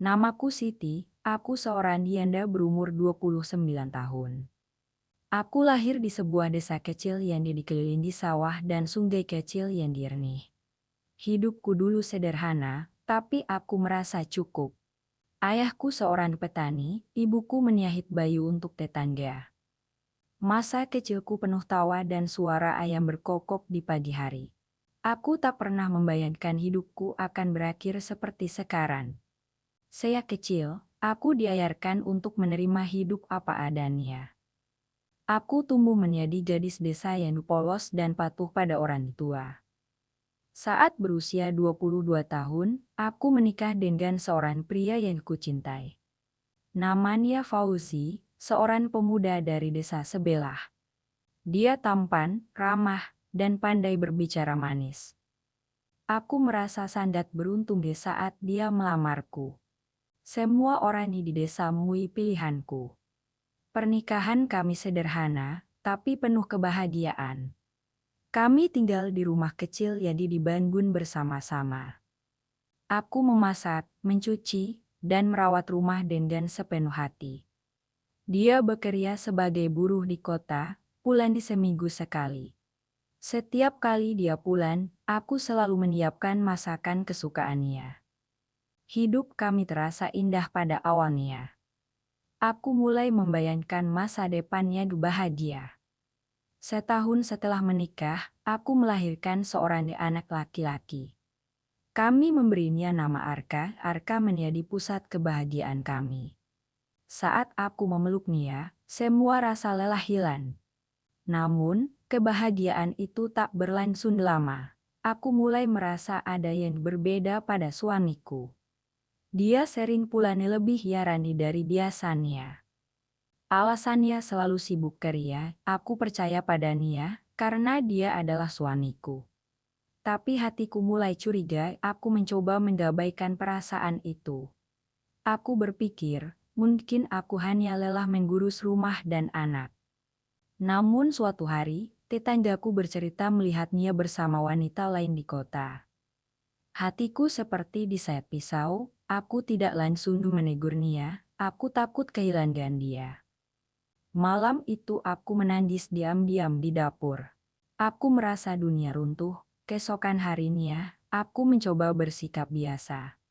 Namaku Siti, aku seorang janda berumur 29 tahun. Aku lahir di sebuah desa kecil yang dikelilingi sawah dan sungai kecil yang jernih. Hidupku dulu sederhana, tapi aku merasa cukup. Ayahku seorang petani, ibuku menyahit baju untuk tetangga. Masa kecilku penuh tawa dan suara ayam berkokok di pagi hari. Aku tak pernah membayangkan hidupku akan berakhir seperti sekarang. Sejak kecil, aku diajarkan untuk menerima hidup apa adanya. Aku tumbuh menjadi gadis desa yang polos dan patuh pada orang tua. Saat berusia 22 tahun, aku menikah dengan seorang pria yang kucintai. Namanya Fauzi, seorang pemuda dari desa sebelah. Dia tampan, ramah, dan pandai berbicara manis. Aku merasa sangat beruntung di saat dia melamarku. Semua orang di desa mengui pilihanku. Pernikahan kami sederhana, tapi penuh kebahagiaan. Kami tinggal di rumah kecil yang dibangun bersama-sama. Aku memasak, mencuci, dan merawat rumah dengan sepenuh hati. Dia bekerja sebagai buruh di kota, pulang di seminggu sekali. Setiap kali dia pulang, aku selalu menyiapkan masakan kesukaannya. Hidup kami terasa indah pada awalnya. Aku mulai membayangkan masa depannya bahagia. Setahun setelah menikah, aku melahirkan seorang anak laki-laki. Kami memberinya nama Arka. Arka menjadi pusat kebahagiaan kami. Saat aku memeluknya, semua rasa lelah hilang. Namun, kebahagiaan itu tak berlangsung lama. Aku mulai merasa ada yang berbeda pada suamiku. Dia sering pulang lebih jarang dari biasanya. Alasannya selalu sibuk kerja, aku percaya padanya, karena dia adalah suamiku. Tapi hatiku mulai curiga, aku mencoba mengabaikan perasaan itu. Aku berpikir, mungkin aku hanya lelah mengurus rumah dan anak. Namun suatu hari, tetanggaku bercerita melihatnya bersama wanita lain di kota. Hatiku seperti disayat pisau, aku tidak langsung menegurnya, aku takut kehilangan dia. Malam itu aku menangis diam-diam di dapur. Aku merasa dunia runtuh. Keesokan harinya, aku mencoba bersikap biasa.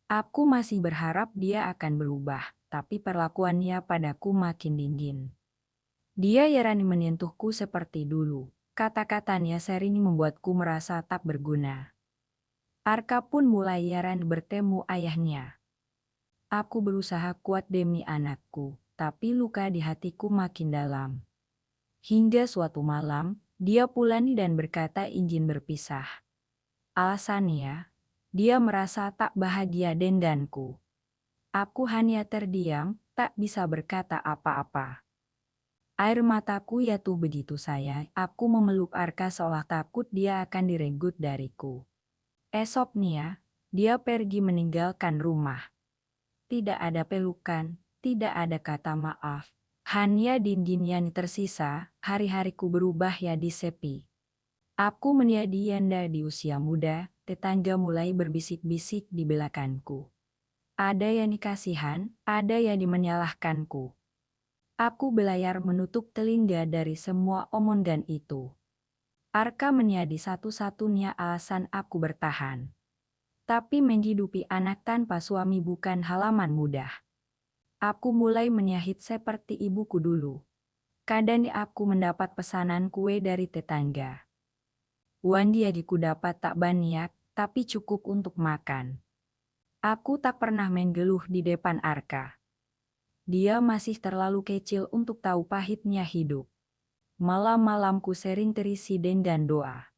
Aku masih berharap dia akan berubah, tapi perlakuannya padaku makin dingin. Dia jarang menyentuhku seperti dulu. Kata-katanya sering membuatku merasa tak berguna. Arka pun mulai jarang bertemu ayahnya. Aku berusaha kuat demi anakku, tapi luka di hatiku makin dalam. Hingga suatu malam, dia pulang dan berkata ingin berpisah. Alasannya, dia merasa tak bahagia denganku. Aku hanya terdiam, tak bisa berkata apa-apa. Air mataku jatuh begitu saja, aku memeluk Arka seolah takut dia akan direnggut dariku. Esoknya, dia pergi meninggalkan rumah. Tidak ada pelukan, tidak ada kata maaf. Hanya dinding yang tersisa, hari-hariku berubah jadi sepi. Aku menjadi janda di usia muda, tetangga mulai berbisik-bisik di belakangku. Ada yang dikasihan, ada yang menyalahkanku. Aku belayar menutup telinga dari semua omongan itu. Arka menjadi satu-satunya alasan aku bertahan. Tapi menghidupi anak tanpa suami bukan halaman mudah. Aku mulai menyahit seperti ibuku dulu. Kadang aku mendapat pesanan kue dari tetangga. Uang diadiku dapat tak banyak, tapi cukup untuk makan. Aku tak pernah menggeluh di depan Arka. Dia masih terlalu kecil untuk tahu pahitnya hidup. Malam-malamku sering terisi dengan doa.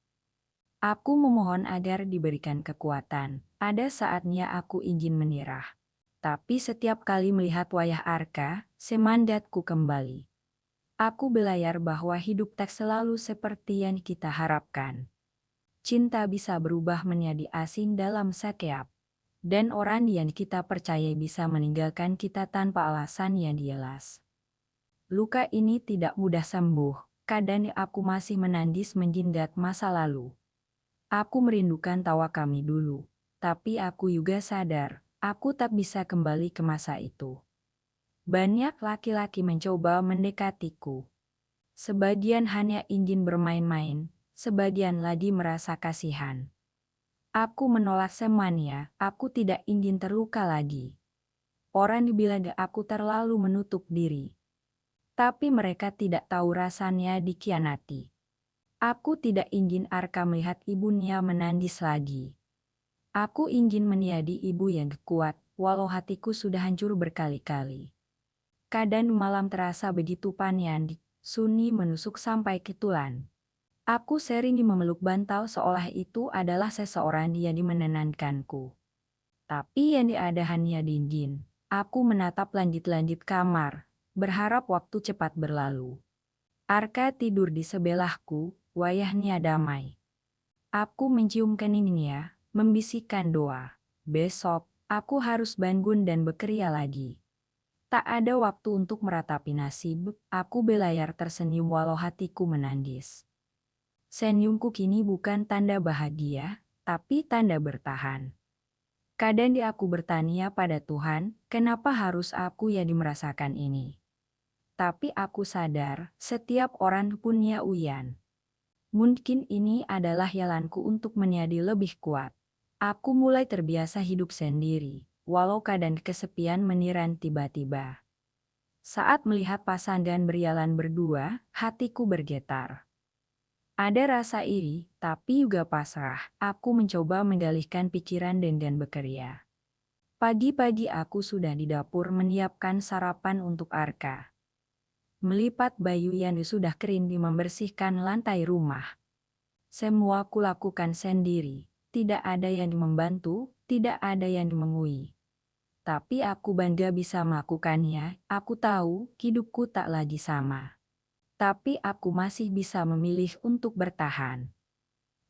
Aku memohon agar diberikan kekuatan. Ada saatnya aku ingin menyerah. Tapi setiap kali melihat wajah Arka, semangatku kembali. Aku belajar bahwa hidup tak selalu seperti yang kita harapkan. Cinta bisa berubah menjadi asing dalam sekejap. Dan orang yang kita percaya bisa meninggalkan kita tanpa alasan yang jelas. Luka ini tidak mudah sembuh, kadang aku masih menangis mengingat masa lalu. Aku merindukan tawa kami dulu, tapi aku juga sadar, Aku tak bisa kembali ke masa itu. Banyak laki-laki mencoba mendekatiku. Sebagian hanya ingin bermain-main, sebagian lagi merasa kasihan. Aku menolak semuanya, aku tidak ingin terluka lagi. Orang bilang aku terlalu menutup diri. Tapi mereka tidak tahu rasanya dikhianati. Aku tidak ingin Arka melihat ibunya menangis lagi. Aku ingin menjadi ibu yang kuat, walau hatiku sudah hancur berkali-kali. Kadang malam terasa begitu panjang, sunyi menusuk sampai ke tulang. Aku sering memeluk bantal seolah itu adalah seseorang yang menenangkanku. Tapi yang ada hanya dingin. Aku menatap langit-langit kamar, berharap waktu cepat berlalu. Arka tidur di sebelahku, wajahnya damai. Aku mencium keningnya, membisikkan doa. Besok, aku harus bangun dan bekerja lagi. Tak ada waktu untuk meratapi nasib, aku belayar tersenyum walau hatiku menangis. Senyumku kini bukan tanda bahagia, tapi tanda bertahan. Kadang aku bertanya pada Tuhan, kenapa harus aku yang merasakan ini? Tapi aku sadar, setiap orang punya ujian. Mungkin ini adalah jalanku untuk menjadi lebih kuat. Aku mulai terbiasa hidup sendiri, walau kadang kesepian menyerang tiba-tiba. Saat melihat pasangan berjalan berdua, hatiku bergetar. Ada rasa iri, tapi juga pasrah. Aku mencoba mengalihkan pikiran dengan bekerja. Pagi-pagi aku sudah di dapur menyiapkan sarapan untuk Arka. Melipat baju yang sudah kering dan membersihkan lantai rumah. Semua kulakukan sendiri. Tidak ada yang membantu, tidak ada yang mengui. Tapi aku bangga bisa melakukannya. Aku tahu hidupku tak lagi sama. Tapi aku masih bisa memilih untuk bertahan.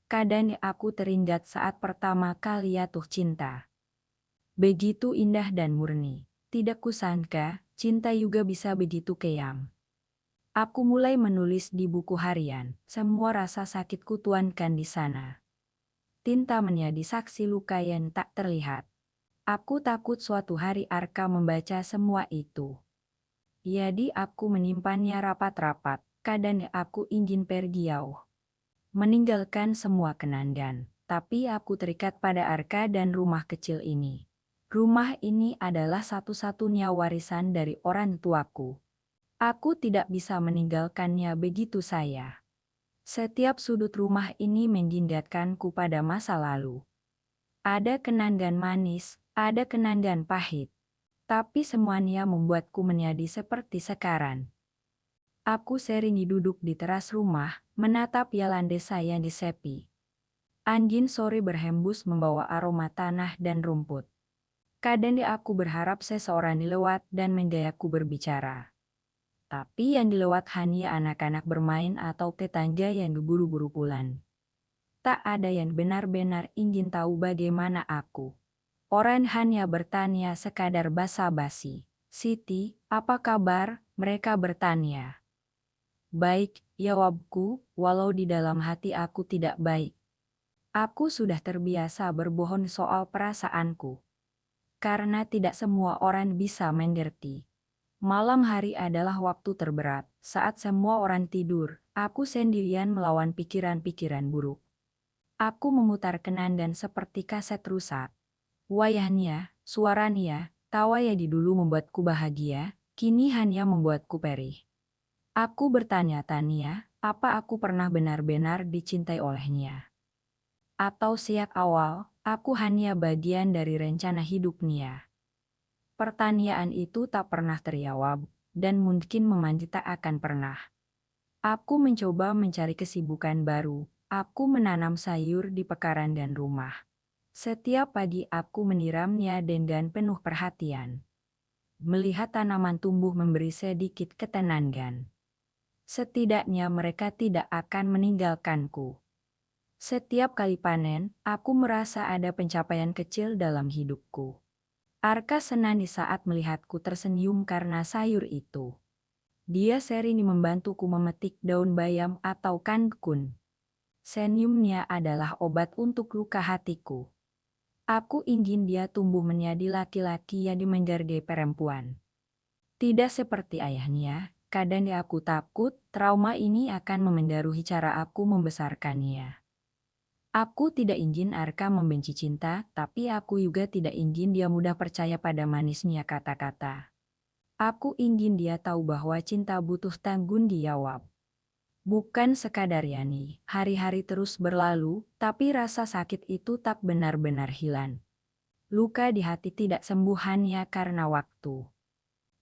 Kadang aku teringat saat pertama kali jatuh cinta. Begitu indah dan murni. Tidak kusangka, cinta juga bisa begitu kejam. Aku mulai menulis di buku harian, semua rasa sakitku tuangkan di sana. Tinta menjadi saksi luka yang tak terlihat. Aku takut suatu hari Arka membaca semua itu. Jadi aku menyimpannya rapat-rapat, kadang aku ingin pergi jauh. Meninggalkan semua kenangan, tapi aku terikat pada Arka dan rumah kecil ini. Rumah ini adalah satu-satunya warisan dari orang tuaku. Aku tidak bisa meninggalkannya begitu saja. Setiap sudut rumah ini mengingatkanku pada masa lalu. Ada kenangan manis, ada kenangan pahit. Tapi semuanya membuatku menjadi seperti sekarang. Aku sering duduk di teras rumah, menatap jalan desa yang disepi. Angin sore berhembus membawa aroma tanah dan rumput. Kadang aku berharap seseorang lewat dan mengajakku berbicara. Tapi yang dilewat hanya anak-anak bermain atau tetangga yang buru-buru pulang. Tak ada yang benar-benar ingin tahu bagaimana aku. Orang hanya bertanya sekadar basa-basi. Siti, apa kabar? Mereka bertanya. Baik, jawabku, walau di dalam hati aku tidak baik. Aku sudah terbiasa berbohong soal perasaanku. Karena tidak semua orang bisa mengerti. Malam hari adalah waktu terberat, saat semua orang tidur, aku sendirian melawan pikiran-pikiran buruk. Aku memutar kenangan seperti kaset rusak. Wayahnya, suaranya, tawa yang dulu membuatku bahagia, kini hanya membuatku perih. Aku bertanya-tanya, apa aku pernah benar-benar dicintai olehnya? Atau sejak awal, aku hanya bagian dari rencana hidupnya? Pertanyaan itu tak pernah terjawab, dan mungkin memanjat tak akan pernah. Aku mencoba mencari kesibukan baru, aku menanam sayur di pekaran dan rumah. Setiap pagi aku menyiramnya dengan penuh perhatian. Melihat tanaman tumbuh memberi sedikit ketenangan. Setidaknya mereka tidak akan meninggalkanku. Setiap kali panen, aku merasa ada pencapaian kecil dalam hidupku. Arka senang di saat melihatku tersenyum karena sayur itu. Dia sering membantuku memetik daun bayam atau kangkung. Senyumnya adalah obat untuk luka hatiku. Aku ingin dia tumbuh menjadi laki-laki yang menghargai perempuan. Tidak seperti ayahnya, kadang aku takut trauma ini akan memengaruhi cara aku membesarkannya. Aku tidak ingin Arka membenci cinta, tapi aku juga tidak ingin dia mudah percaya pada manisnya kata-kata. Aku ingin dia tahu bahwa cinta butuh tanggung jawab. Bukan sekadar yani, hari-hari terus berlalu, tapi rasa sakit itu tak benar-benar hilang. Luka di hati tidak sembuh hanya karena waktu.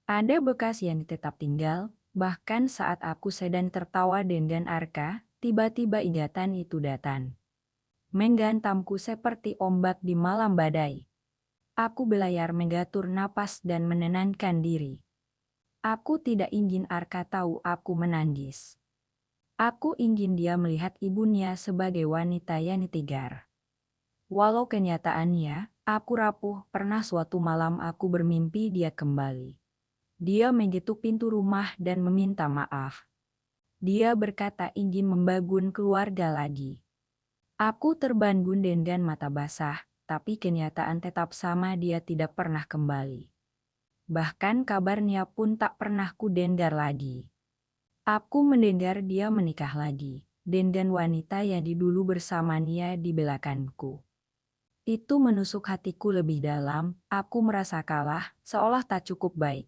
Ada bekas yang tetap tinggal, bahkan saat aku sedang tertawa dengan Arka, tiba-tiba ingatan itu datang. Menggantamku seperti ombak di malam badai. Aku belayar mengatur napas dan menenangkan diri. Aku tidak ingin Arka tahu aku menangis. Aku ingin dia melihat ibunya sebagai wanita yang tegar. Walau kenyataannya, aku rapuh, pernah suatu malam aku bermimpi dia kembali. Dia mengetuk pintu rumah dan meminta maaf. Dia berkata ingin membangun keluarga lagi. Aku terbangun dengan mata basah, tapi kenyataan tetap sama, dia tidak pernah kembali. Bahkan kabarnya pun tak pernah ku dengar lagi. Aku mendengar dia menikah lagi, dengan wanita yang dulu bersamanya di belakangku. Itu menusuk hatiku lebih dalam, aku merasa kalah, seolah tak cukup baik.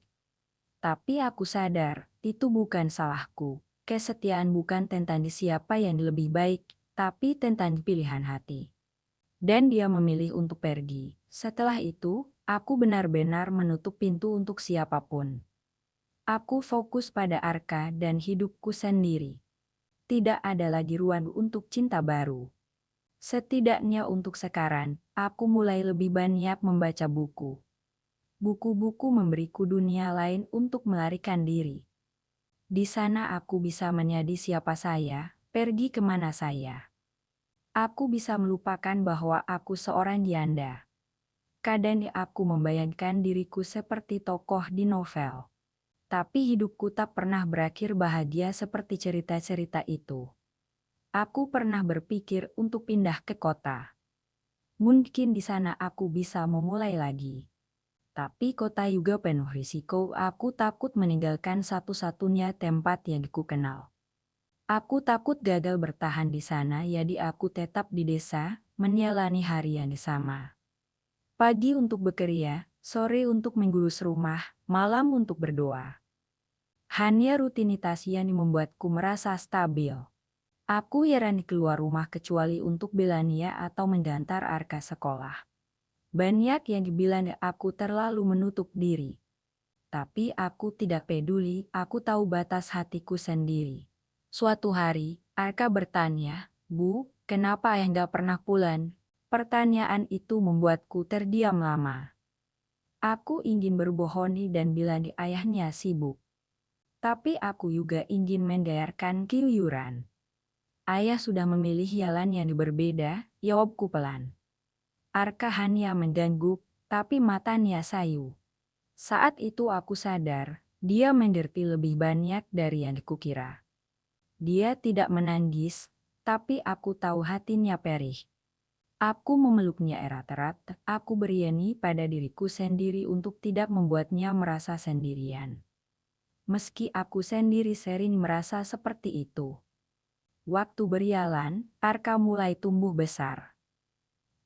Tapi aku sadar, itu bukan salahku. Kesetiaan bukan tentang siapa yang lebih baik, tapi tentang pilihan hati. Dan dia memilih untuk pergi. Setelah itu, aku benar-benar menutup pintu untuk siapapun. Aku fokus pada Arka dan hidupku sendiri. Tidak ada lagi ruang untuk cinta baru. Setidaknya untuk sekarang, aku mulai lebih banyak membaca buku. Buku-buku memberiku dunia lain untuk melarikan diri. Di sana aku bisa menjadi siapa saya, pergi kemana saya. Aku bisa melupakan bahwa aku seorang janda. Kadang aku membayangkan diriku seperti tokoh di novel. Tapi hidupku tak pernah berakhir bahagia seperti cerita-cerita itu. Aku pernah berpikir untuk pindah ke kota. Mungkin di sana aku bisa memulai lagi. Tapi kota juga penuh risiko, aku takut meninggalkan satu-satunya tempat yang ku kenal. Aku takut gagal bertahan di sana, jadi aku tetap di desa, menjalani hari yang sama. Pagi untuk bekerja, sore untuk mengurus rumah, malam untuk berdoa. Hanya rutinitas yang membuatku merasa stabil. Aku jarang keluar rumah kecuali untuk belanja atau menggantar Arka sekolah. Banyak yang bilang aku terlalu menutup diri. Tapi aku tidak peduli, aku tahu batas hatiku sendiri. Suatu hari, Arka bertanya, "Bu, kenapa ayah nggak pernah pulang?" Pertanyaan itu membuatku terdiam lama. Aku ingin berbohong dan bilang ayahnya sibuk. Tapi aku juga ingin menggayarkan keluyuran. Ayah sudah memilih jalan yang berbeda, jawabku pelan. Arka hanya mengganggu, tapi matanya sayu. Saat itu aku sadar, dia mengerti lebih banyak dari yang kukira. Dia tidak menangis, tapi aku tahu hatinya perih. Aku memeluknya erat-erat, aku berani pada diriku sendiri untuk tidak membuatnya merasa sendirian. Meski aku sendiri sering merasa seperti itu. Waktu berjalan, Arka mulai tumbuh besar.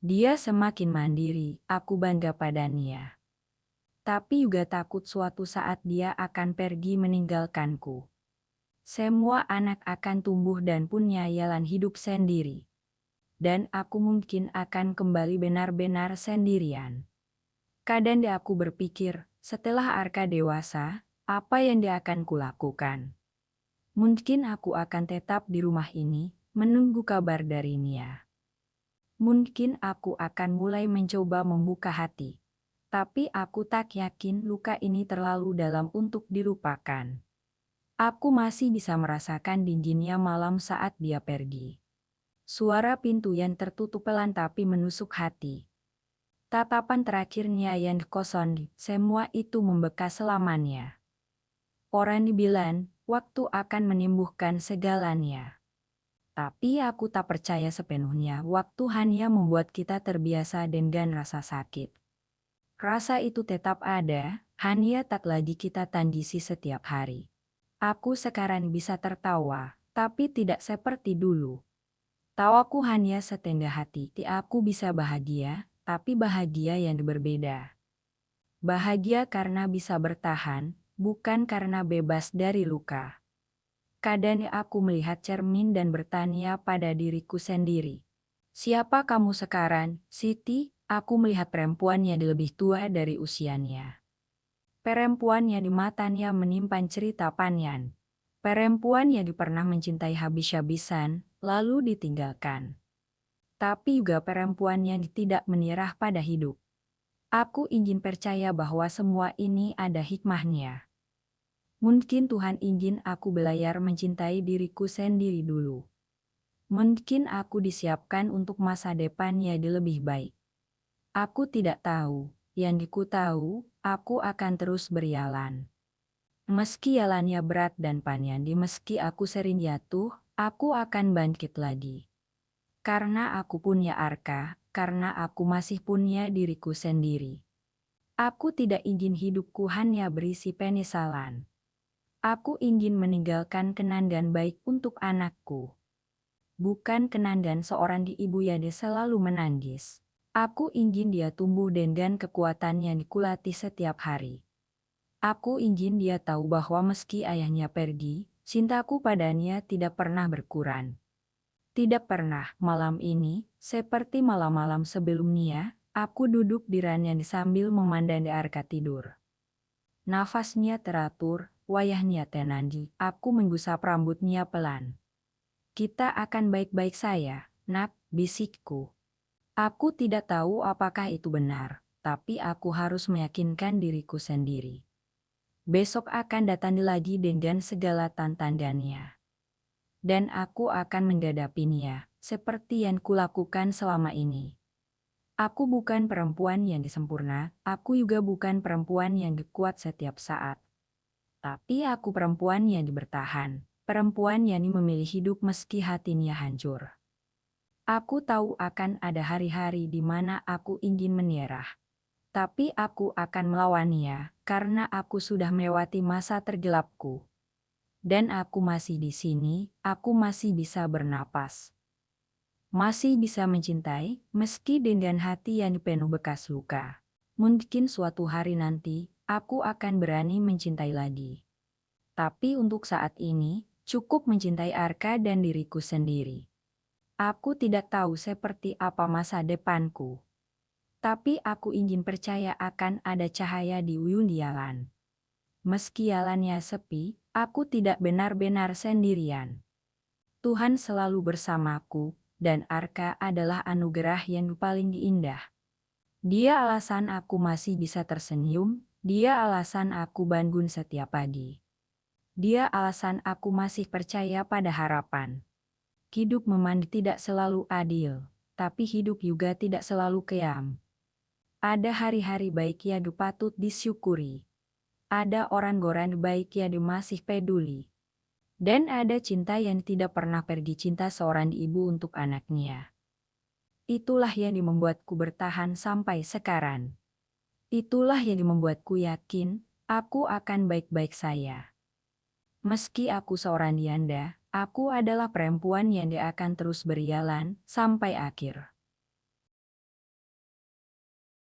Dia semakin mandiri, aku bangga padanya. Tapi juga takut suatu saat dia akan pergi meninggalkanku. Semua anak akan tumbuh dan punya jalan hidup sendiri. Dan aku mungkin akan kembali benar-benar sendirian. Kadang aku berpikir, setelah Arka dewasa, apa yang dia akan kulakukan? Mungkin aku akan tetap di rumah ini, menunggu kabar dari Nia. Mungkin aku akan mulai mencoba membuka hati. Tapi aku tak yakin luka ini terlalu dalam untuk dilupakan. Aku masih bisa merasakan dinginnya malam saat dia pergi. Suara pintu yang tertutup pelan tapi menusuk hati. Tatapan terakhirnya yang kosong, semua itu membekas selamanya. Orang dibilang, waktu akan menyembuhkan segalanya. Tapi aku tak percaya sepenuhnya waktu hanya membuat kita terbiasa dengan rasa sakit. Rasa itu tetap ada, hanya tak lagi kita tangisi setiap hari. Aku sekarang bisa tertawa, tapi tidak seperti dulu. Tawaku hanya setengah hati, aku bisa bahagia, tapi bahagia yang berbeda. Bahagia karena bisa bertahan, bukan karena bebas dari luka. Kadang aku melihat cermin dan bertanya pada diriku sendiri. Siapa kamu sekarang, Siti? Aku melihat perempuan yang lebih tua dari usianya. Perempuan yang di matanya menyimpan cerita panjang. Perempuan yang pernah mencintai habis-habisan, lalu ditinggalkan. Tapi juga perempuan yang tidak menyerah pada hidup. Aku ingin percaya bahwa semua ini ada hikmahnya. Mungkin Tuhan ingin aku belajar mencintai diriku sendiri dulu. Mungkin aku disiapkan untuk masa depan yang lebih baik. Aku tidak tahu, yang ku tahu, aku akan terus berjalan. Meski jalannya berat dan panjang, meski aku sering jatuh, aku akan bangkit lagi. Karena aku punya Arka, karena aku masih punya diriku sendiri. Aku tidak ingin hidupku hanya berisi penyesalan. Aku ingin meninggalkan kenangan baik untuk anakku. Bukan kenangan seorang ibu yang selalu menangis. Aku ingin dia tumbuh dengan kekuatan yang dikulati setiap hari. Aku ingin dia tahu bahwa meski ayahnya pergi, cintaku padanya tidak pernah berkurang. Tidak pernah. Malam ini, seperti malam-malam sebelumnya, aku duduk di ranjang sambil memandang Arka tidur. Nafasnya teratur, wajahnya tenang. Aku menggusap rambutnya pelan. Kita akan baik-baik saja, nak, bisikku. Aku tidak tahu apakah itu benar, tapi aku harus meyakinkan diriku sendiri. Besok akan datang lagi dengan segala tantangannya. Dan aku akan menghadapinya, seperti yang kulakukan selama ini. Aku bukan perempuan yang sempurna, aku juga bukan perempuan yang kuat setiap saat. Tapi aku perempuan yang bertahan, perempuan yang memilih hidup meski hatinya hancur. Aku tahu akan ada hari-hari di mana aku ingin menyerah. Tapi aku akan melawannya, karena aku sudah melewati masa tergelapku. Dan aku masih di sini, aku masih bisa bernapas. Masih bisa mencintai, meski dengan hati yang penuh bekas luka. Mungkin suatu hari nanti, aku akan berani mencintai lagi. Tapi untuk saat ini, cukup mencintai Arka dan diriku sendiri. Aku tidak tahu seperti apa masa depanku. Tapi aku ingin percaya akan ada cahaya di ujung jalan. Meski jalannya sepi, aku tidak benar-benar sendirian. Tuhan selalu bersamaku, dan Arka adalah anugerah yang paling indah. Dia alasan aku masih bisa tersenyum, dia alasan aku bangun setiap pagi. Dia alasan aku masih percaya pada harapan. Hidup memang tidak selalu adil, tapi hidup juga tidak selalu keam. Ada hari-hari baik yang patut disyukuri. Ada orang-orang baik yang masih peduli. Dan ada cinta yang tidak pernah pergi, cinta seorang ibu untuk anaknya. Itulah yang membuatku bertahan sampai sekarang. Itulah yang membuatku yakin, aku akan baik-baik saja. Meski aku seorang janda, aku adalah perempuan yang akan terus berjalan sampai akhir.